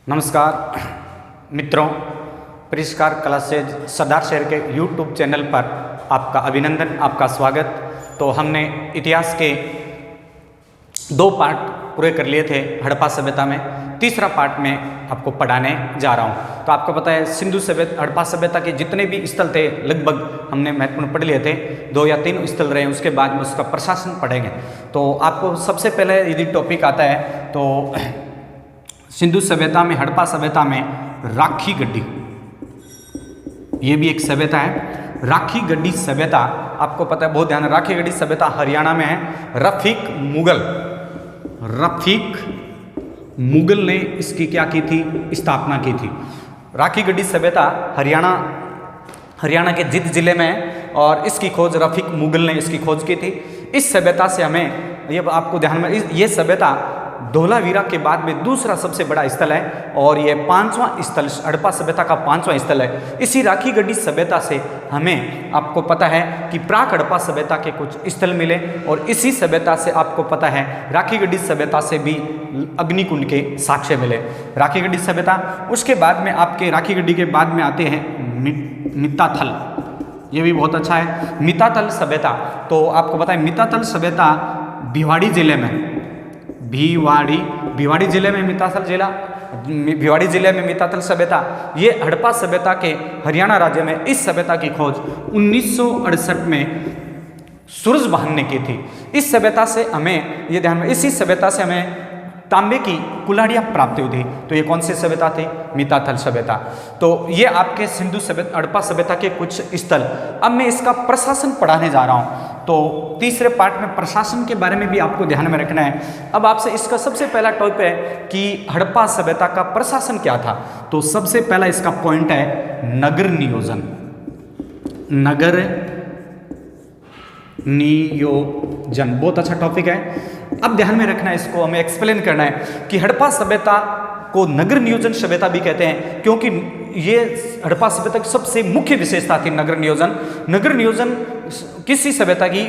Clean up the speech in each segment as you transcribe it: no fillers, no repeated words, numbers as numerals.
नमस्कार मित्रों, परिष्कार क्लासेज सरदार शहर के YouTube चैनल पर आपका अभिनंदन, आपका स्वागत। तो हमने इतिहास के 2 पार्ट पूरे कर लिए थे हड़प्पा सभ्यता में। तीसरा पार्ट में आपको पढ़ाने जा रहा हूँ। तो आपको पता है सिंधु सभ्यता, हड़प्पा सभ्यता के जितने भी स्थल थे लगभग हमने महत्वपूर्ण पढ़ लिए थे। 2 या 3 स्थल रहे, उसके बाद में उसका प्रशासन पढ़ेंगे। तो आपको सबसे पहले यदि टॉपिक आता है तो सिंधु सभ्यता में, हड़प्पा सभ्यता में राखी गड्डी, ये भी एक सभ्यता है। राखी गड्डी सभ्यता आपको पता है, बहुत ध्यान, राखी गड्डी सभ्यता हरियाणा में है। रफीक मुगल ने इसकी क्या की थी, स्थापना की थी। राखी गड्डी सभ्यता हरियाणा के जिंद जिले में है और इसकी खोज रफीक मुगल ने इसकी खोज की थी। इस सभ्यता से हमें ये आपको ध्यान में, ये सभ्यता धोलावीरा के बाद में दूसरा सबसे बड़ा स्थल है और ये 5वां स्थल, हड़प्पा सभ्यता का 5वां स्थल है। इसी राखी गड्डी सभ्यता से हमें आपको पता है कि प्राक हड़प्पा सभ्यता के कुछ स्थल मिले और इसी सभ्यता से आपको पता है राखी गड्डी सभ्यता से भी अग्निकुंड के साक्ष्य मिले। राखी गड्डी सभ्यता, उसके बाद में आपके राखी गड्डी के बाद में आते हैं मिताथल, ये भी बहुत अच्छा है। मिताथल सभ्यता, तो आपको पता है मिताथल सभ्यता भिवाड़ी जिले में, भिवाड़ी जिले में भिवाड़ी जिले में मिताथल सभ्यता, ये हड़प्पा सभ्यता के हरियाणा राज्य में इस सभ्यता की खोज 1968 में सूरजभान ने की थी। इस सभ्यता से हमें ये ध्यान में, इसी सभ्यता से हमें तांबे की कुल्हाड़ियाँ प्राप्त हुई थी। तो ये कौन सी सभ्यता थी? मिताथल सभ्यता। तो ये आपके सिंधु सभ्यता, हड़प्पा सभ्यता के कुछ स्थल। अब मैं इसका प्रशासन पढ़ाने जा रहा हूँ। तो तीसरे पार्ट में प्रशासन के बारे में भी आपको ध्यान में रखना है। अब आपसे इसका सबसे पहला टॉपिक है कि हड़प्पा सभ्यता का प्रशासन क्या था। तो सबसे पहला इसका पॉइंट है नगर नियोजन। नगर नियोजन बहुत अच्छा टॉपिक है। अब ध्यान में रखना है, इसको हमें एक्सप्लेन करना है कि हड़प्पा सभ्यता को नगर नियोजन सभ्यता भी कहते हैं क्योंकि ये हड़प्पा सभ्यता की सबसे मुख्य विशेषता थी नगर नियोजन। नगर नियोजन किसी सभ्यता की,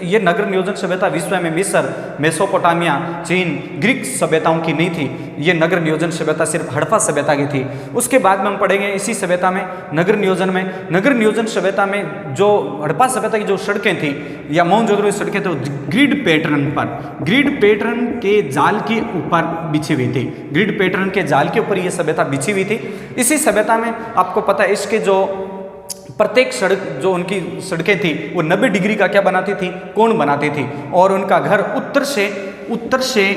ये नगर नियोजन सभ्यता विश्व में मिस्र, मेसोपोटामिया, चीन, ग्रीक सभ्यताओं की नहीं थी। ये नगर नियोजन सभ्यता सिर्फ हड़प्पा सभ्यता की थी। उसके बाद में हम पढ़ेंगे इसी सभ्यता में नगर नियोजन सभ्यता में जो हड़प्पा सभ्यता की जो सड़कें थी या मोहनजोदड़ो की सड़कें तो ग्रिड पैटर्न के जाल के ऊपर बिछी हुई थी। ग्रिड पैटर्न के जाल के ऊपर ये सभ्यता बिछी हुई थी। इसी सभ्यता में आपको पता है इसके जो प्रत्येक सड़क, जो उनकी सड़कें थी वो 90 डिग्री का क्या बनाती थी, कोण बनाती थी और उनका घर उत्तर से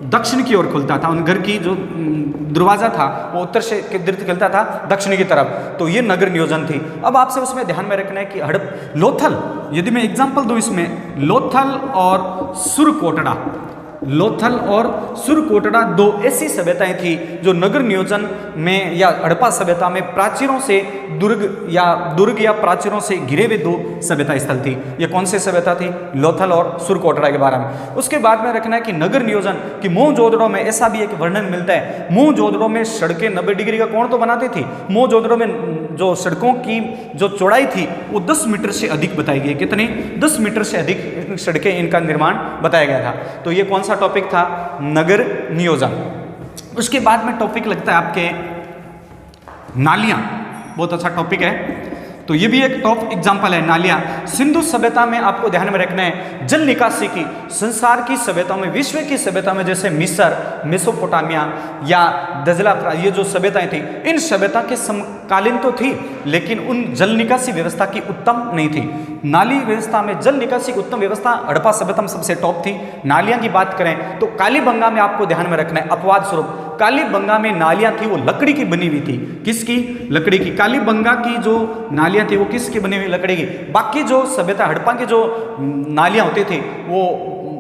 दक्षिण की ओर खुलता था। उन घर की जो दरवाजा था वो उत्तर से खुलता था दक्षिण की तरफ। तो ये नगर नियोजन थी। अब आपसे उसमें ध्यान में रखना है कि लोथल, यदि मैं एग्जांपल दूं इसमें, लोथल और सुरकोटड़ा 2 ऐसी सभ्यताएं थी जो नगर नियोजन में या हड़प्पा सभ्यता में प्राचीरों से दुर्ग या प्राचीरों से घिरे हुए 2 सभ्यता स्थल थी। ये कौन सी सभ्यता थी? लोथल और सुरकोटड़ा के बारे में। उसके बाद में रखना है कि नगर नियोजन की मोहनजोदड़ो में ऐसा भी एक वर्णन मिलता है। मोहनजोदड़ो में सड़कें 90 डिग्री का कोण तो बनाती थी। मोहनजोदड़ो में जो सड़कों की जो चौड़ाई थी वो 10 मीटर से अधिक बताई गई। कितनी? 10 मीटर से अधिक सड़कें, इनका निर्माण बताया गया था। तो ये कौन सा टॉपिक था? नगर नियोजन। उसके बाद में टॉपिक लगता है आपके नालियां, बहुत अच्छा टॉपिक है। तो ये भी एक टॉप एग्जाम्पल है, नालियां। सिंधु सभ्यता में आपको ध्यान में रखना है जल निकासी की, संसार की सभ्यता में, विश्व की सभ्यता में, जैसे मिस्र, मेसोपोटामिया या दजला, ये जो सभ्यताएं थी, इन सभ्यता के समकालीन तो थी लेकिन उन जल निकासी व्यवस्था की उत्तम नहीं थी। नाली व्यवस्था में जल निकासी की उत्तम व्यवस्था हड़प्पा सभ्यता में सबसे टॉप थी। नालियां की बात करें तो कालीबंगा में आपको ध्यान में रखना है, अपवाद स्वरूप कालीबंगा में नालियां थी वो लकड़ी की बनी हुई थी। किसकी? लकड़ी की। कालीबंगा की जो नालियां थी वो किसकी बनी हुई? लकड़ी की। बाकी जो सभ्यता हड़प्पा की जो नालियां होती थी वो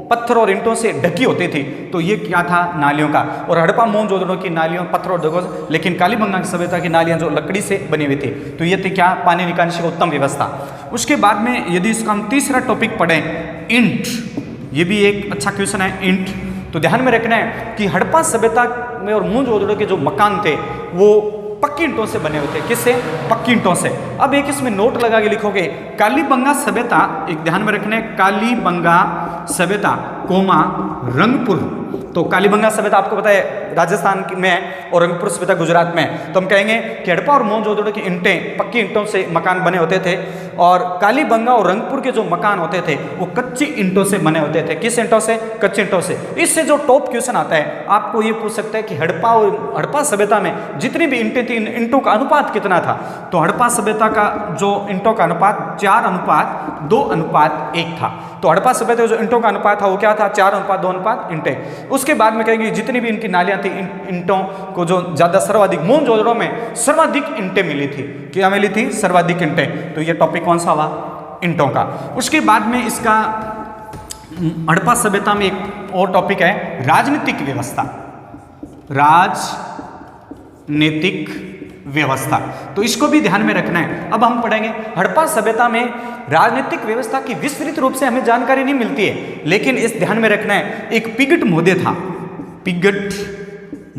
पत्थर और ईंटों से ढकी होती थी। तो ये क्या था? नालियों का। और हड़प्पा मोहनजोदड़ो की नालियों पत्थर और ढको, लेकिन कालीबंगा की सभ्यता की नालियां जो लकड़ी से बनी हुई थी। तो ये थी क्या? पानी निकासी की उत्तम व्यवस्था। उसके बाद में यदि इसका हम तीसरा टॉपिक पढ़ें, ईंट, ये भी एक अच्छा क्वेश्चन है, ईंट। तो ध्यान में रखना है कि हड़प्पा सभ्यता में और मोहनजोदड़ो के जो मकान थे वो पक्की ईंटों से बने हुए थे। किससे? पक्की ईंटों से। अब एक इसमें नोट लगा के लिखोगे, कालीबंगा सभ्यता, एक ध्यान में रखना है, कालीबंगा सभ्यता, रंगपुर। तो कालीबंगा सभ्यता आपको पता है राजस्थान में है और रंगपुर सभ्यता गुजरात में है। तो हम कहेंगे कि हड़प्पा और मोहनजोदड़ो की ईंटें पक्की ईंटों से मकान बने होते थे और कालीबंगा और रंगपुर के जो मकान होते थे वो कच्ची ईंटों से बने होते थे। किस ईंटों से? कच्ची ईंटों से। इससे जो टॉप क्वेश्चन आता है आपको ये पूछ सकता है कि हड़प्पा सभ्यता में जितनी भी ईंटें थी ईंटों का अनुपात कितना था? तो हड़प्पा सभ्यता का जो ईंटों का अनुपात 4:2:1 था। तो हड़प्पा सभ्यता का जो ईंटों का अनुपात था वो क्या था? 4:2 ईंटें। उसके बाद में कहेंगे जितनी भी इनकी नालियां थी ईंटों को जो ज्यादा सर्वाधिक मोहनजोदड़ो में सर्वाधिक ईंटें मिली थी। क्या मिली थी? सर्वाधिक ईंटें। तो ये टॉपिक कौन सा हुआ? ईंटों का। उसके बाद में इसका हड़प्पा सभ्यता में एक और टॉपिक है राजनीतिक व्यवस्था। राजनीतिक व्यवस्था, तो इसको भी ध्यान में रखना है। अब हम पढ़ेंगे हड़प्पा सभ्यता में राजनीतिक व्यवस्था की विस्तृत रूप से हमें जानकारी नहीं मिलती है, लेकिन इस ध्यान में रखना है एक पिगट महोदय था। पिगट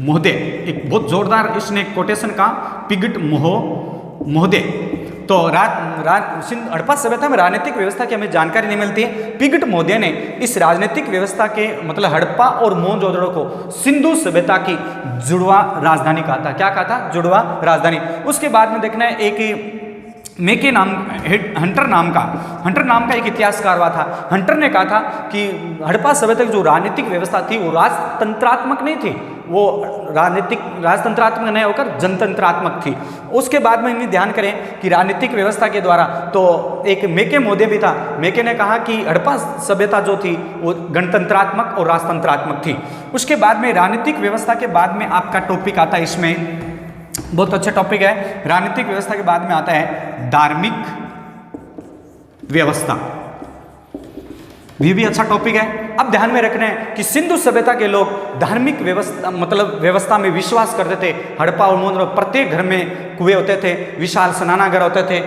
महोदय एक बहुत जोरदार इसने कोटेशन का पिगट महोदय। तो हड़प्पा सभ्यता में राजनीतिक व्यवस्था की हमें जानकारी नहीं मिलती है। पिगट महोदय ने इस राजनीतिक व्यवस्था के मतलब हड़प्पा और मोहनजोदड़ो को सिंधु सभ्यता की जुड़वा राजधानी कहा था। क्या कहा था? जुड़वा राजधानी। उसके बाद में देखना है एक मेके हंटर नाम का एक इतिहासकार हुआ था। हंटर ने कहा था कि हड़प्पा सभ्यता की जो राजनीतिक व्यवस्था थी वो राजतंत्रात्मक नहीं थी, वो राजतंत्रात्मक नहीं होकर जनतंत्रात्मक थी। उसके बाद में इन्हें ध्यान करें कि राजनीतिक व्यवस्था के द्वारा तो एक मेके महोदय भी था। मेके ने कहा कि हड़प्पा सभ्यता जो थी वो गणतंत्रात्मक और राजतंत्रात्मक थी। उसके बाद में राजनीतिक व्यवस्था के बाद में आपका टॉपिक आता है, इसमें बहुत अच्छा टॉपिक है। राजनीतिक व्यवस्था के बाद में आता है धार्मिक व्यवस्था, ये भी अच्छा टॉपिक है। अब ध्यान में रखना है कि सिंधु सभ्यता के लोग धार्मिक व्यवस्था में विश्वास करते थे। हड़प्पा और मोहनजोदड़ो प्रत्येक घर में कुएं होते थे, विशाल स्नानागार होते थे,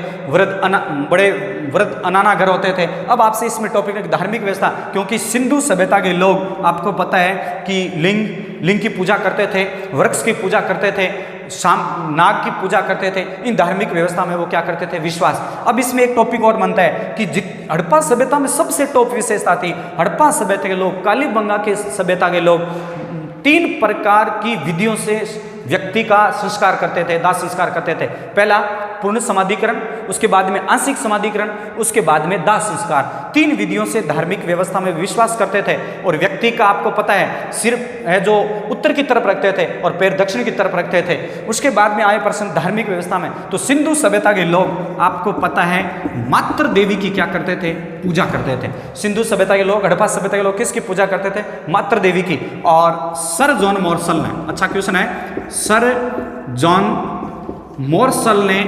बड़े वृद्ध अनानाघर होते थे। अब आपसे इसमें टॉपिक है धार्मिक व्यवस्था, क्योंकि सिंधु सभ्यता के लोग आपको पता है कि लिंग की पूजा करते थे, वृक्ष की पूजा करते थे, नाग की पूजा करते थे। इन धार्मिक व्यवस्था में वो क्या करते थे? विश्वास। अब इसमें एक टॉपिक और बनता है कि हड़प्पा सभ्यता में सबसे टॉप विशेषता थी हड़प्पा सभ्यता के लोग, कालीबंगा के सभ्यता के लोग 3 प्रकार की विधियों से व्यक्ति का संस्कार करते थे, दाह संस्कार करते थे। पहला पूर्ण समाधिकरण, उसके बाद में आंशिक समाधिकरण, उसके बाद में दाह संस्कार। 3 विधियों से धार्मिक व्यवस्था में विश्वास करते थे। और व्यक्ति का आपको पता है सिर है जो उत्तर की तरफ रखते थे और पैर दक्षिण की तरफ रखते थे। उसके बाद में आए प्रश्न धार्मिक व्यवस्था में, तो सिंधु सभ्यता के लोग आपको पता है मातृ देवी की क्या करते थे? पूजा करते थे। सिंधु सभ्यता के लोग, हड़प्पा सभ्यता के लोग किसकी पूजा करते थे? मातृ देवी की। और सर जॉन मॉर्सल ने, अच्छा क्वेश्चन है, सर जॉन मॉर्सल ने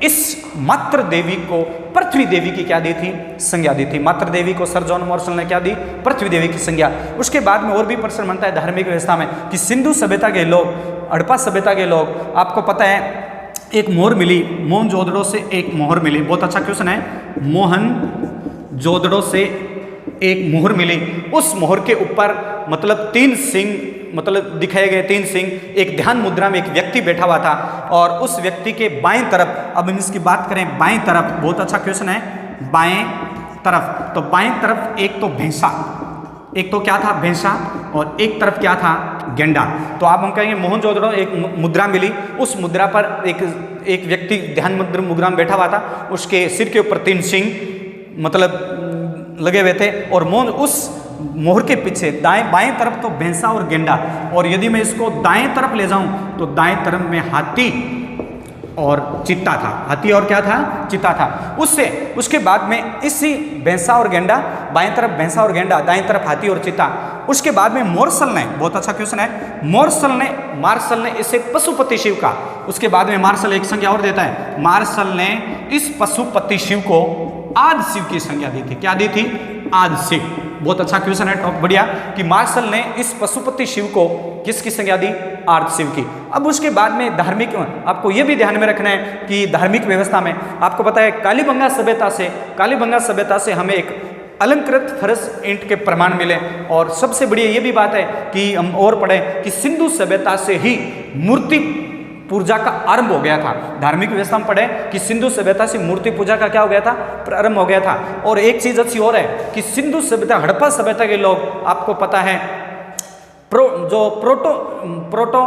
इस मातृ देवी को पृथ्वी देवी की क्या दी थी? संज्ञा दी थी। मातृ देवी को सर जॉन मॉर्सल ने क्या दी? पृथ्वी देवी की संज्ञा। उसके बाद में और भी प्रश्न बनता है धार्मिक व्यवस्था में कि सिंधु सभ्यता के लोग, हड़प्पा सभ्यता के लोग, आपको पता है एक मोहर मिली मोहनजोदड़ो से, एक मोहर मिली। बहुत अच्छा क्वेश्चन है। मोहनजोदड़ो से एक मोहर मिली, उस मोहर के ऊपर मतलब 3 सिंह मतलब दिखाए गए 3 सिंह। एक ध्यान मुद्रा में एक व्यक्ति बैठा हुआ था और उस व्यक्ति के बाएं तरफ, अब हम इसकी बात करें बाएं तरफ, बहुत अच्छा क्वेश्चन है, बाएं तरफ। तो बाएं तरफ एक तो भैंसा, एक तो क्या था? भैंसा, और एक तरफ क्या था? गेंडा। तो आप हम कहेंगे मोहनजोदड़ो एक मुद्रा मिली, उस मुद्रा पर एक व्यक्ति ध्यान मुद्रा में बैठा हुआ था, उसके सिर के ऊपर 3 सिंह मतलब लगे हुए थे और उस मोहर के पीछे बाएं तरफ तो भैंसा और गेंडा, और यदि मैं इसको दाएं तरफ ले जाऊं तो दाएं तरफ में हाथी और चित्ता था। हाथी और क्या था? चित्ता था। उसके बाद में इसी भैंसा और गेंडा, बाएं तरफ भैंसा और गेंडा, दाएं तरफ हाथी और चित्ता। उसके बाद में मोरसल ने, बहुत अच्छा क्वेश्चन है, मार्शल ने इसे पशुपति शिव का, उसके बाद में मार्शल एक संज्ञा और देता है, मार्शल ने इस पशुपति शिव को आदि शिव की संज्ञा दी थी। क्या दी थी? आदि शिव। बहुत अच्छा क्वेश्चन है, टॉप बढ़िया, कि मार्शल ने इस पशुपति शिव को किसकी संज्ञा दी? आदि शिव की। अब उसके बाद में धार्मिक, आपको यह भी ध्यान में रखना है कि धार्मिक व्यवस्था में आपको पता है कालीबंगा सभ्यता से हमें एक अलंकृत फरस ईंट के प्रमाण मिले। और सबसे बड़ी ये भी बात है कि हम और पढ़ें कि सिंधु सभ्यता से ही मूर्ति पूजा का आरंभ हो गया था। धार्मिक व्यवस्था में पढ़े कि सिंधु सभ्यता से मूर्ति पूजा का क्या हो गया था? प्रारंभ हो गया था। और एक चीज अच्छी और है कि सिंधु सभ्यता, हड़प्पा सभ्यता के लोग आपको पता है प्रोटो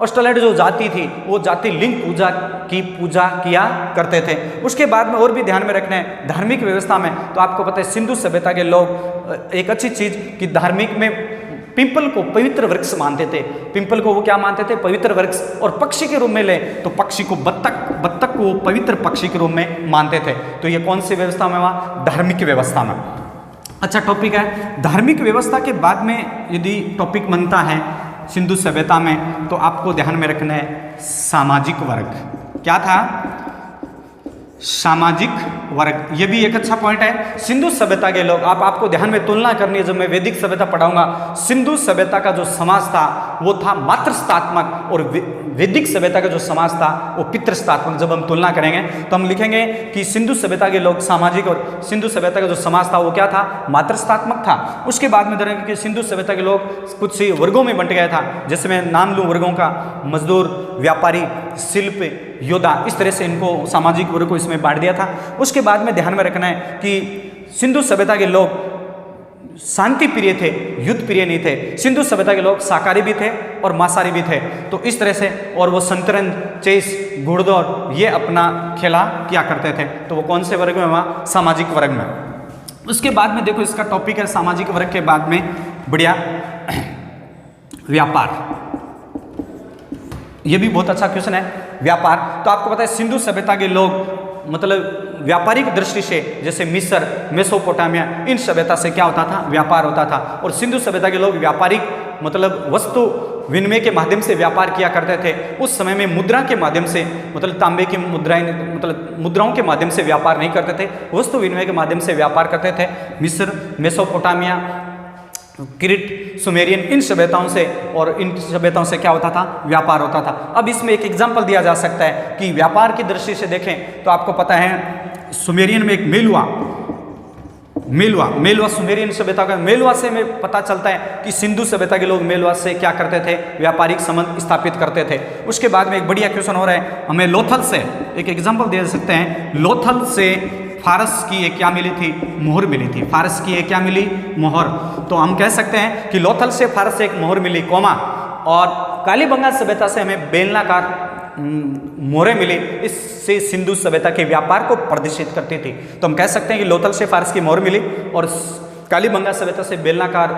ऑस्ट्रेलिया जो जाति थी वो जाति लिंग पूजा की पूजा किया करते थे। उसके बाद में और भी ध्यान में रखना है धार्मिक व्यवस्था में, तो आपको पता है सिंधु सभ्यता के लोग एक अच्छी चीज कि धार्मिक में पिंपल को पवित्र वृक्ष मानते थे। पिंपल को वो क्या मानते थे? पवित्र वृक्ष। और पक्षी के रूप में ले तो पक्षी को बत्तख को पवित्र पक्षी के रूप में मानते थे। तो ये कौन सी व्यवस्था में हुआ? धार्मिक व्यवस्था में। अच्छा टॉपिक है धार्मिक व्यवस्था के बाद में यदि टॉपिक बनता है सिंधु सभ्यता में तो आपको ध्यान में रखना है सामाजिक वर्ग। क्या था? सामाजिक वर्ग। ये भी एक अच्छा पॉइंट है। सिंधु सभ्यता के लोग आपको ध्यान में तुलना करनी है। जब मैं वैदिक सभ्यता पढ़ाऊंगा सिंधु सभ्यता का जो समाज था वो था मातृस्थात्मक और वैदिक सभ्यता का जो समाज था वो पितृस्थात्मक। जब हम तुलना करेंगे तो हम लिखेंगे कि सिंधु सभ्यता के लोग सामाजिक और सिंधु सभ्यता का जो समाज था वो क्या था? मातृस्थात्मक था। उसके बाद में धरेंगे कि सिंधु सभ्यता के लोग कुछ सी वर्गों में बंट गया था। जैसे मैं नाम लूँ वर्गों का, मजदूर, व्यापारी, शिल्प, योद्धा, इस तरह से इनको सामाजिक वर्ग को इसमें बांट दिया था। उसके बाद में ध्यान में रखना है कि सिंधु सभ्यता के लोग शांति प्रिय थे, युद्ध प्रिय नहीं थे। सिंधु सभ्यता के लोग शाकाहारी भी थे और मांसाहारी भी थे। तो इस तरह से और वो संतरन, चेस, घुड़दौड़ ये अपना खेला किया करते थे। तो वो कौन से वर्ग में हुआ? सामाजिक वर्ग में। उसके बाद में देखो इसका टॉपिक है सामाजिक वर्ग के बाद में बढ़िया व्यापार। ये भी बहुत अच्छा क्वेश्चन है व्यापार। तो आपको पता है सिंधु सभ्यता के लोग मतलब व्यापारिक दृष्टि से जैसे मिस्र, मेसोपोटामिया, इन सभ्यता से क्या होता था? व्यापार होता था। और सिंधु सभ्यता के लोग व्यापारिक मतलब वस्तु विनिमय के माध्यम से व्यापार किया करते थे। उस समय में मुद्रा के माध्यम से मतलब तांबे की मुद्राएं मतलब मुद्राओं के माध्यम से व्यापार नहीं करते थे, वस्तु विनिमय के माध्यम से व्यापार करते थे। मिस्र, मेसोपोटामिया, क्रीट, सुमेरियन, इन सभ्यताओं से और इन सभ्यताओं से क्या होता था? व्यापार होता था। अब इसमें एक एग्जांपल दिया जा सकता है कि व्यापार की दृष्टि से देखें तो आपको पता है सुमेरियन में एक मेलवा सुमेरियन सभ्यता का मेलवा से में पता चलता है कि सिंधु सभ्यता के लोग मेलवा से क्या करते थे? व्यापारिक संबंध स्थापित करते थे। उसके बाद में एक बढ़िया क्वेश्चन हो रहा है हमें लोथल से एक एग्जाम्पल दे सकते हैं। लोथल से फारस की एक क्या मिली थी? मोहर मिली थी। फारस की एक क्या मिली? मोहर। तो हम कह सकते हैं कि लोथल से फारस से एक मोहर मिली कोमा, और कालीबंगा सभ्यता से हमें बेलनाकार मोहरें मिली। इससे सिंधु सभ्यता के व्यापार को प्रदर्शित करती थी। तो हम कह सकते हैं कि लोथल से फारस की मोहर मिली और कालीबंगा सभ्यता से बेलनाकार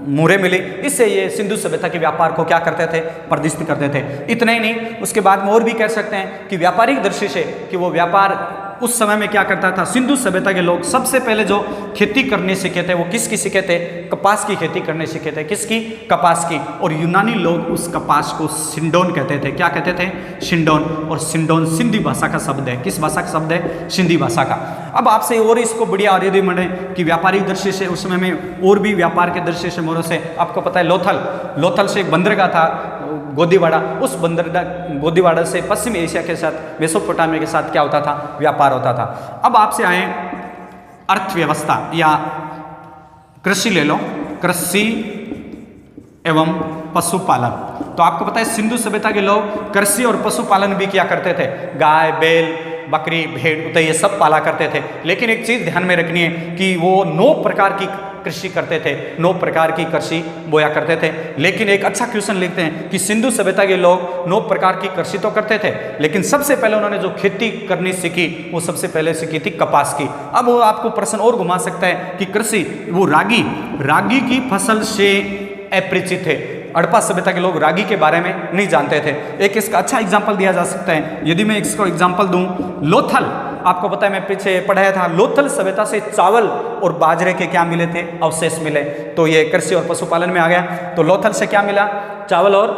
मोहरें मिली। इससे ये सिंधु सभ्यता के व्यापार को क्या करते थे? प्रदर्शित करते थे। इतना ही नहीं, उसके बाद में और भी कह सकते हैं कि व्यापारिक दृष्टि से कि वो व्यापार उस समय में क्या करता था? सिंधु सभ्यता के लोग सबसे पहले जो खेती करने सीखे थे वो किसकी सीखे थे? कपास की खेती करने सीखे थे। किसकी? कपास की। और यूनानी लोग उस कपास को सिंडोन कहते थे। क्या कहते थे? सिंडोन। और सिंडोन सिंधी भाषा का शब्द है। किस भाषा का शब्द है? सिंधी भाषा का। अब आपसे और इसको बढ़िया और यदि मने कि व्यापारिक दृष्टि से उस समय में और भी व्यापार के दृष्टि से मोरों से आपको पता है लोथल से एक बंदरगाह था गोदीवाड़ा। उस बंदरगाह गोदीवाड़ा से पश्चिमी एशिया के साथ, मेसोपोटामिया के साथ क्या होता था? व्यापार होता था। अब आपसे आए अर्थव्यवस्था या कृषि ले लो, कृषि एवं पशुपालन। तो आपको पता है सिंधु सभ्यता के लोग कृषि और पशुपालन भी किया करते थे। गाय, बैल, बकरी, भेड़, तो ये सब पाला करते थे। लेकिन एक चीज ध्यान में रखनी है कि वो 9 प्रकार की कृषि करते थे, 9 प्रकार की कृषि बोया करते थे। लेकिन एक अच्छा क्वेश्चन लिखते हैं कि सिंधु सभ्यता के लोग 9 प्रकार की कृषि तो करते थे, लेकिन सबसे पहले उन्होंने जो खेती करनी सीखी वो सबसे पहले सीखी थी कपास की। अब वो आपको प्रश्न और घुमा सकता है कि कृषि वो रागी की फसल से अपरिचित थे। हड़प्पा सभ्यता के लोग रागी के बारे में नहीं जानते थे। एक इसका अच्छा एग्जाम्पल दिया जा सकता है। यदि मैं इसको एग्जाम्पल दूं, लोथल, आपको पता है मैं पीछे पढ़ाया था, लोथल सभ्यता से चावल और बाजरे के क्या मिले थे? अवशेष मिले। तो ये कृषि और पशुपालन में आ गया। तो लोथल से क्या मिला? चावल और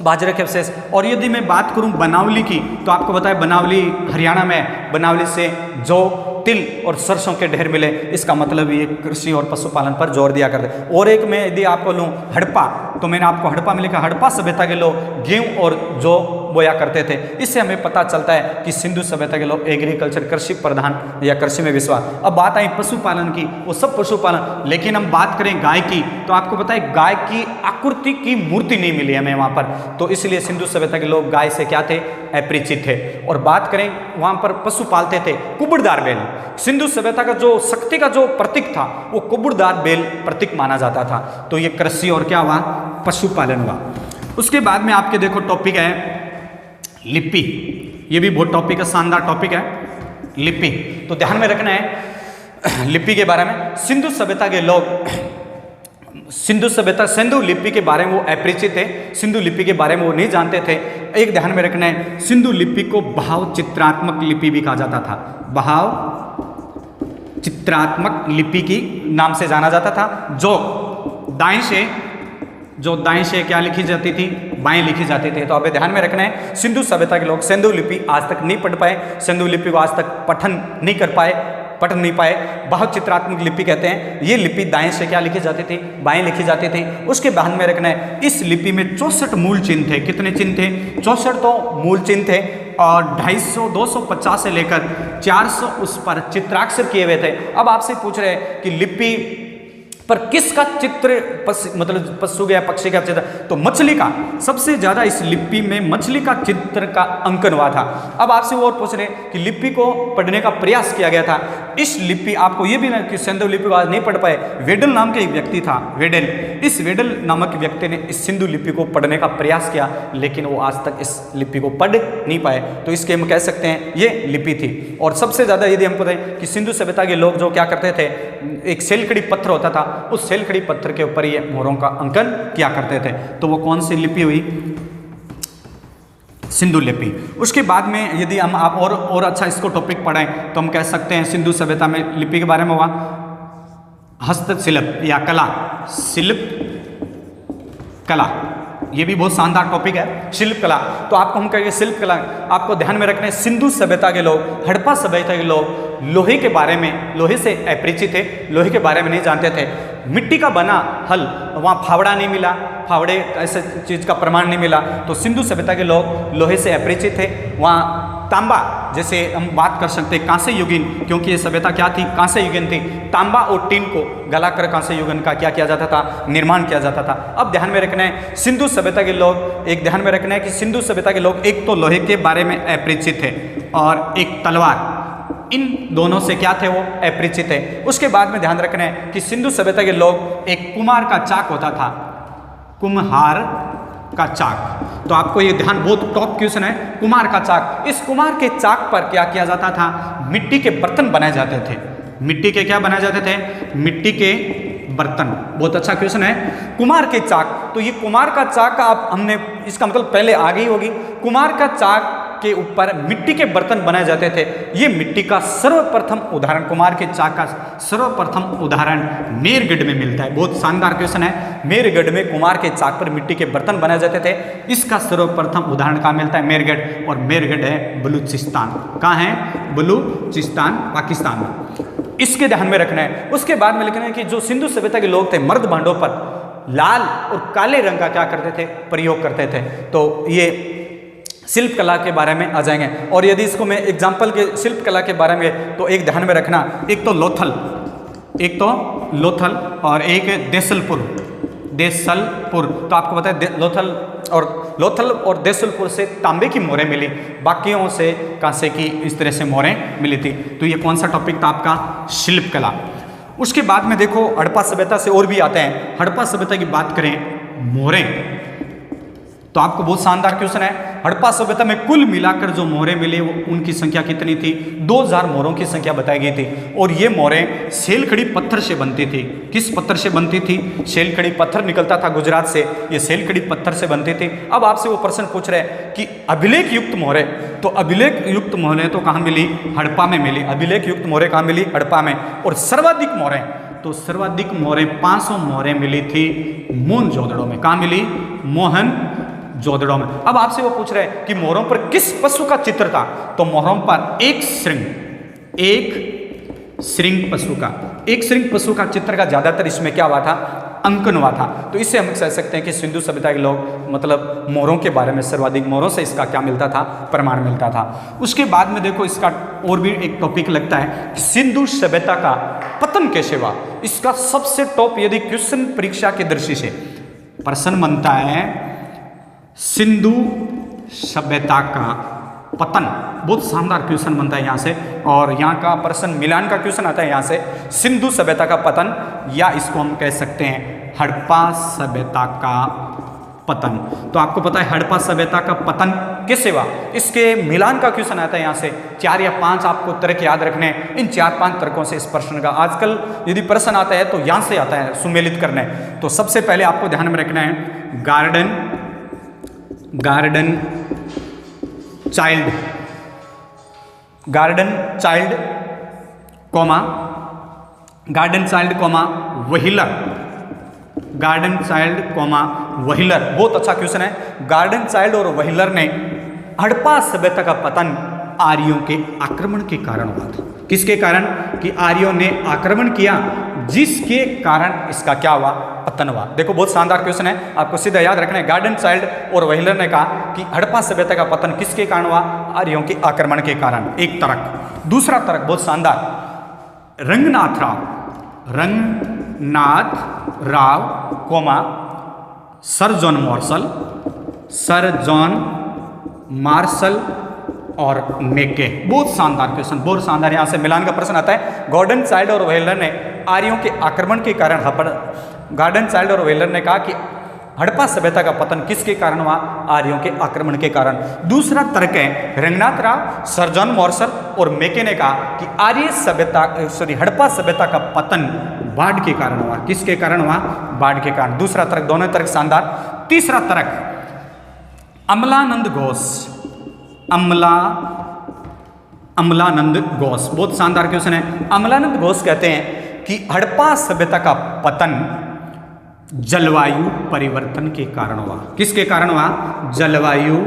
बाजरे के अवशेष। और यदि मैं बात करूं बनावली की, तो आपको पता है बनावली हरियाणा में, बनावली से जौ, तिल और सरसों के ढेर मिले। इसका मतलब ये कृषि और पशुपालन पर जोर दिया करते। और एक मैं यदि आपको लूँ हड़प्पा, तो मैंने आपको हड़प्पा में लिखा, हड़प्पा सभ्यता के लोग गेहूं और जौ बोया करते थे। इससे हमें पता चलता है कि सिंधु सभ्यता के लोग एग्रीकल्चर, कृषि प्रधान या कृषि में विश्वास। अब बात आई पशुपालन की, वो सब पशुपालन, लेकिन हम बात करें गाय की तो आपको पता है गाय की आकृति की मूर्ति नहीं मिली हमें वहाँ पर, तो इसलिए सिंधु सभ्यता के लोग गाय से क्या थे, अपरिचित थे। और बात करें वहाँ पर पशु पालते थे, कुबड़दार बैल, सिंधु सभ्यता का जो शक्ति का जो प्रतीक था वो कुबड़दार बैल प्रतीक माना जाता था। तो ये कृषि और क्या हुआ, पशुपालन हुआ। उसके बाद में आपके देखो टॉपिक है लिपि, ये भी बहुत टॉपिक है, शानदार टॉपिक है लिपि। तो ध्यान में रखना है लिपि के बारे में। सिंधु सभ्यता के लोग सिंधु सभ्यता सिंधु लिपि के बारे में वो अपरिचित थे, सिंधु लिपि के बारे में वो नहीं जानते थे। एक ध्यान में रखना है, सिंधु लिपि को भाव चित्रात्मक लिपि भी कहा जाता था, भाव चित्रात्मक लिपि की नाम से जाना जाता था। जो दाएं से क्या लिखी जाती थी, बाएं लिखी जाती थी। तो आप ध्यान में रखना है, सिंधु सभ्यता के लोग सिंधु लिपि आज तक नहीं पढ़ पाए, सिंधु लिपि को आज तक पठन नहीं पाए। बहुत चित्रात्मक लिपि कहते हैं। ये लिपि दाएं से क्या लिखी जाती थी, बाएं लिखी जाती थी। उसके बाद में रखना है, इस लिपि में 64 मूल चिन्ह थे। कितने चिन्ह थे, 64 तो मूल चिन्ह थे, और 250 250 से लेकर 400 उस पर चित्राक्षर किए हुए थे। अब आपसे पूछ रहे हैं कि लिपि पर किसका चित्र मतलब पशु या पक्षी का चित्र, तो मछली का, सबसे ज्यादा इस लिपि में मछली का चित्र का अंकन हुआ था। अब आपसे वो और पूछ रहे कि लिपि को पढ़ने का प्रयास किया गया था। इस लिपि, आपको ये भी ना कि सिंधु लिपि को आज नहीं पढ़ पाए, वेडल नाम का एक व्यक्ति था, वेडल, इस वेडल नामक व्यक्ति ने इस सिंधु लिपि को पढ़ने का प्रयास किया, लेकिन वो आज तक इस लिपि को पढ़ नहीं पाए। तो इसके हम कह सकते हैं ये लिपि थी। और सबसे ज्यादा यदि हम बताएं कि सिंधु सभ्यता के लोग जो क्या करते थे, एक सेलखड़ी पत्थर होता था, उस सेलखड़ी पत्थर के ऊपर ये मोहरों का अंकन किया करते थे। तो वो कौन सी लिपि हुई, सिंधु लिपि। उसके बाद में यदि हम आप और अच्छा इसको टॉपिक पढ़ें तो हम कह सकते हैं सिंधु सभ्यता में लिपि के बारे में हुआ हस्तशिल्प या कला, शिल्प कला, ये भी बहुत शानदार टॉपिक है, शिल्प कला। तो आपको हम कहेंगे शिल्प कला, आपको ध्यान में रखना है, सिंधु सभ्यता के लोग, हड़प्पा सभ्यता के लोग लोहे के बारे में, लोहे से अपरिचित थे, लोहे के बारे में नहीं जानते थे। मिट्टी का बना हल, वहाँ फावड़ा नहीं मिला, फावड़े ऐसे चीज़ का प्रमाण नहीं मिला। तो सिंधु सभ्यता के लोग लोहे से अपरिचित थे। वहाँ तांबा, जैसे हम बात कर सकते हैं कांस्य युगीन, क्योंकि ये सभ्यता क्या थी, कांस्य युगीन थी। तांबा और टीन को गलाकर कांस्य युगीन का क्या किया जाता था, निर्माण किया जाता था। अब ध्यान में रखना है, सिंधु सभ्यता के लोग, एक ध्यान में रखना है कि सिंधु सभ्यता के लोग एक तो लोहे के बारे में अपरिचित थे और एक तलवार, इन दोनों से क्या थे, वो अपरिचित है। उसके बाद में ध्यान रखना है कि सिंधु सभ्यता के लोग, एक कुम्हार का चाक होता था, कुम्हार का चाक। तो आपको ये ध्यान, बहुत टॉप क्वेश्चन है, कुम्हार का चाक। इस कुम्हार के चाक पर क्या किया जाता था, मिट्टी के बर्तन बनाए जाते थे। मिट्टी के क्या बनाए जाते थे, मिट्टी के बर्तन। बहुत अच्छा क्वेश्चन है, कुम्हार के चाक। तो ये कुम्हार का चाक का आप हमने, इसका मतलब पहले आ गई होगी, कुम्हार का चाक के ऊपर मिट्टी के बर्तन बनाए जाते थे। ये मिट्टी का सर्वप्रथम उदाहरण, कुम्हार के चाक का सर्वप्रथम उदाहरण मेरगढ़ में मिलता है। बहुत शानदार क्वेश्चन है, मेरगढ़ में कुम्हार के चाक पर मिट्टी के बर्तन बनाए जाते थे। इसका सर्वप्रथम उदाहरण कहाँ मिलता है, मेरगढ़। और मेरगढ़ है बलूचिस्तान। कहाँ है, बलूचिस्तान, पाकिस्तान में। इसके ध्यान में रखना है। उसके बाद में लिखना है कि जो सिंधु सभ्यता के लोग थे, मर्द भांडों पर लाल और काले रंग का क्या करते थे, प्रयोग करते थे। तो ये शिल्प कला के बारे में आ जाएंगे। और यदि इसको मैं एग्जाम्पल के शिल्प कला के बारे में, तो एक ध्यान में रखना, एक तो लोथल और एक देसलपुर। तो आपको पता है लोथल और देसलपुर से तांबे की मोहरें मिली, बाकियों से कांसे की इस तरह से मोहरें मिली थी। तो ये कौन सा टॉपिक था आपका, शिल्प कला। उसके बाद में देखो हड़प्पा सभ्यता से और भी आते हैं। हड़प्पा सभ्यता की बात करें, मोहरें, तो आपको बहुत शानदार क्वेश्चन है, हड़प्पा सभ्यता में कुल मिलाकर जो मोहरें मिली उनकी संख्या कितनी थी, 2000 मोहरों की संख्या बताई गई थी। और ये मोहरें सेलखड़ी पत्थर से बनती थी। किस पत्थर से बनती थी, सेलखड़ी पत्थर निकलता था गुजरात से, ये सेलखड़ी पत्थर से बनती थी। अब आपसे वो प्रश्न पूछ रहे हैं कि अभिलेख युक्त मोहरें, तो अभिलेख युक्त मोहरें तो कहाँ मिली, हड़प्पा में मिली। अभिलेख युक्त मोहरें कहाँ मिली, हड़प्पा में। और सर्वाधिक मोहरें, तो सर्वाधिक मोहरें 500 मोहरें मिली थी मोहनजोदड़ो में। कहाँ मिली, मोहनजोदड़ो में। अब आपसे वो पूछ रहे हैं कि मोहरों पर किस पशु का चित्र था, तो मोहरों पर एक श्रृंग पशु का चित्र का ज्यादातर इसमें क्या हुआ था, अंकन हुआ था। तो इससे हम कह सकते हैं कि सिंधु सभ्यता के लोग मतलब मोहरों के बारे में सर्वाधिक मोहरों से इसका क्या मिलता था, प्रमाण मिलता था। उसके बाद में देखो इसका और भी एक टॉपिक लगता है, सिंधु सभ्यता का पतन कैसे हुआ। इसका सबसे टॉप यदि क्वेश्चन परीक्षा की दृष्टि से प्रश्न बनता है, सिंधु सभ्यता का पतन, बहुत शानदार क्वेश्चन बनता है यहाँ से। और यहाँ का प्रश्न मिलान का क्वेश्चन आता है यहाँ से, सिंधु सभ्यता का पतन, या इसको हम कह सकते हैं हड़प्पा सभ्यता का पतन। तो आपको पता है हड़प्पा सभ्यता का पतन कैसे हुआ, इसके मिलान का क्वेश्चन आता है यहाँ से। 4 या 5 आपको तर्क याद रखने, इन 4-5 तर्कों से इस प्रश्न का आजकल यदि प्रश्न आता है तो यहाँ से आता है सुमेलित करने। तो सबसे पहले आपको ध्यान में रखना है गार्डन चाइल्ड, व्हीलर, बहुत अच्छा क्वेश्चन है। गार्डन चाइल्ड और व्हीलर ने हड़प्पा सभ्यता का पतन आर्यों के आक्रमण के कारण हुआ था। किसके कारण? कि आर्यों ने आक्रमण किया, जिसके कारण इसका क्या हुआ, पतन हुआ। देखो बहुत शानदार क्वेश्चन है, आपको सीधा याद रखना है। गार्डन चाइल्ड और व्हीलर ने कहा कि हड़प्पा सभ्यता का पतन किसके कारण हुआ, आर्यों के आक्रमण के कारण, एक तर्क। दूसरा तर्क बहुत शानदार, Ranganath Rao comma sir John Marshall और मेके। बहुत शानदार क्वेश्चन, बहुत शानदार। यहाँ से मिलान का प्रश्न आता है, गार्डन चाइल्ड और व्हीलर ने आर्यों के आक्रमण के कारण, गार्डन चाइल्ड और व्हीलर ने कहा कि हड़प्पा सभ्यता का पतन किसके कारण हुआ, आर्यों के आक्रमण के कारण। दूसरा तर्क है Ranganath Rao, sir John Marshall और मेके ने कहा कि हड़प्पा सभ्यता का पतन बाढ़ के कारण हुआ। किसके कारण हुआ, बाढ़ के कारण। दूसरा तर्क, दोनों तर्क शानदार। तीसरा तर्क अमलानंद घोष, बहुत शानदार क्वेश्चन है। अमलानंद घोष कहते हैं कि हड़प्पा सभ्यता का पतन जलवायु परिवर्तन के कारण हुआ। किसके कारण हुआ, जलवायु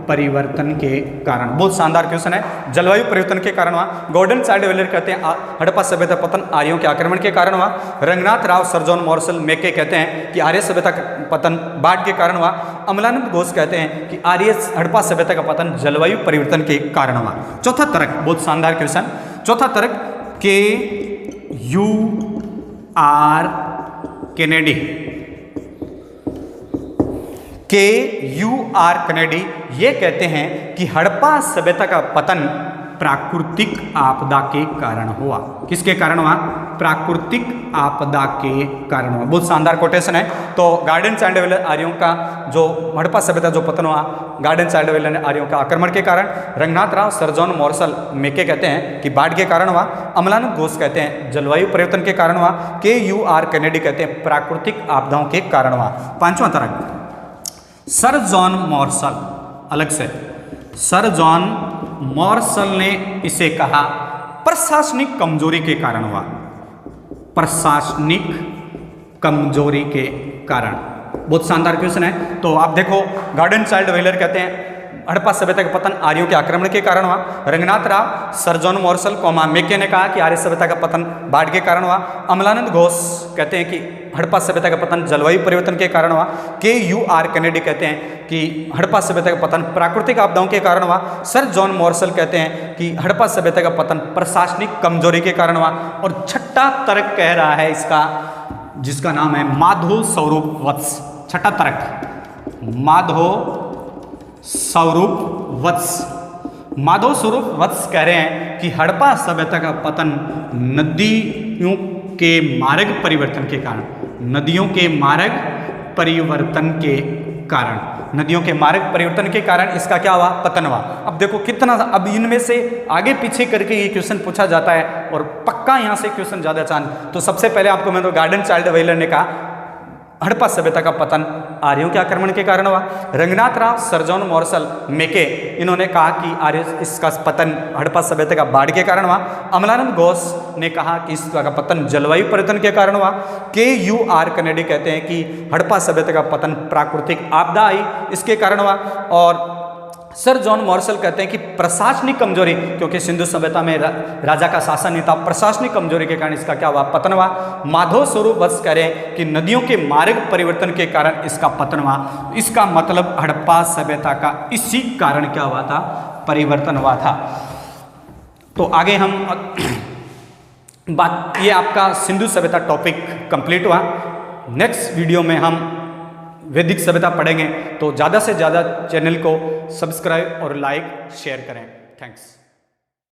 परिवर्तन के कारण। बहुत शानदार क्वेश्चन है, जलवायु परिवर्तन के कारण हुआ। गार्डन चाइल्ड व्हीलर कहते हैं हड़प्पा सभ्यता पतन आर्यों के आक्रमण के कारण हुआ। Ranganath Rao, sir John Marshall, Mackay कहते हैं कि आर्य सभ्यता का पतन बाढ़ के कारण हुआ। अमलानंद घोष कहते हैं कि हड़प्पा सभ्यता का पतन जलवायु परिवर्तन के कारण हुआ। चौथा तर्क, बहुत शानदार क्वेश्चन। चौथा तर्क KUR कैनेडी ये कहते हैं कि हड़प्पा सभ्यता का पतन प्राकृतिक आपदा के कारण हुआ। किसके कारण हुआ, प्राकृतिक आपदा के कारण हुआ। बहुत शानदार कोटेशन है। तो गार्डन चाइल्ड व्हीलर आर्यों का जो हड़प्पा सभ्यता जो पतन हुआ, गार्डन चाइल्ड व्हीलर ने आर्यों का आक्रमण के कारण। Ranganath Rao, sir John Marshall, Mackay कहते हैं कि बाढ़ के कारण हुआ। अमलानंद घोष कहते हैं जलवायु परिवर्तन के कारण हुआ। KUR कैनेडी कहते हैं प्राकृतिक आपदाओं के कारण हुआ। पांचवा तर्क सर जॉन मार्शल, अलग से सर जॉन मार्शल ने इसे कहा प्रशासनिक कमजोरी के कारण हुआ। प्रशासनिक कमजोरी के कारण। बहुत शानदार क्वेश्चन है। तो आप देखो, गार्डन चाइल्ड व्हीलर कहते हैं हड़प्पा सभ्यता का पतन आर्यों के आक्रमण के कारण हुआ। Ranganath Rao, sir John Marshall, Mackay ने कहा कि आर्य सभ्यता का पतन बाढ़ के कारण हुआ। अमलानंद घोष कहते हैं कि हड़प्पा सभ्यता का पतन जलवायु परिवर्तन के कारण हुआ। KUR कैनेडी कहते हैं कि हड़प्पा सभ्यता का पतन प्राकृतिक आपदाओं के कारण हुआ। सर जॉन मार्शल कहते हैं कि हड़प्पा सभ्यता का पतन प्रशासनिक कमजोरी के कारण हुआ। और छठा तर्क कह रहा है इसका, जिसका नाम है माधव स्वरूप वत्स। छठा तर्क माधव स्वरूप वत्स कह रहे हैं कि हड़प्पा सभ्यता का पतन नदियों के मार्ग परिवर्तन के कारण, नदियों के मार्ग परिवर्तन के कारण इसका क्या हुआ, पतन हुआ। अब देखो कितना, अब इनमें से आगे पीछे करके ये क्वेश्चन पूछा जाता है और पक्का यहाँ से क्वेश्चन ज्यादा आसान। तो सबसे पहले आपको मैं तो गार्डन चाइल्ड व्हीलर ने कहा हड़प्पा सभ्यता का पतन आर्यों के आक्रमण के कारण हुआ। Ranganath Rao, sir John Marshall, Mackay इन्होंने कहा कि आर्य इसका पतन हड़प्पा सभ्यता का बाढ़ के कारण हुआ। अमलानंद घोष ने कहा कि इसका पतन जलवायु परिवर्तन के कारण हुआ। KUR कैनेडी कहते हैं कि हड़प्पा सभ्यता का पतन प्राकृतिक आपदा आई इसके कारण हुआ। और सर जॉन मॉर्सल कहते हैं कि प्रशासनिक कमजोरी, क्योंकि सिंधु सभ्यता में राजा का शासन नहीं था, प्रशासनिक कमजोरी के कारण इसका क्या हुआ, पतन हुआ। माधव स्वरूप वत्स कह रहे हैं कि नदियों के मार्ग परिवर्तन के कारण इसका पतन हुआ। इसका मतलब हड़प्पा सभ्यता का इसी कारण क्या हुआ था, परिवर्तन हुआ था। तो आगे हम बात, ये आपका सिंधु सभ्यता टॉपिक कंप्लीट हुआ। नेक्स्ट वीडियो में हम वैदिक सभ्यता पढ़ेंगे, तो ज़्यादा से ज़्यादा चैनल को सब्सक्राइब और लाइक शेयर करें। थैंक्स।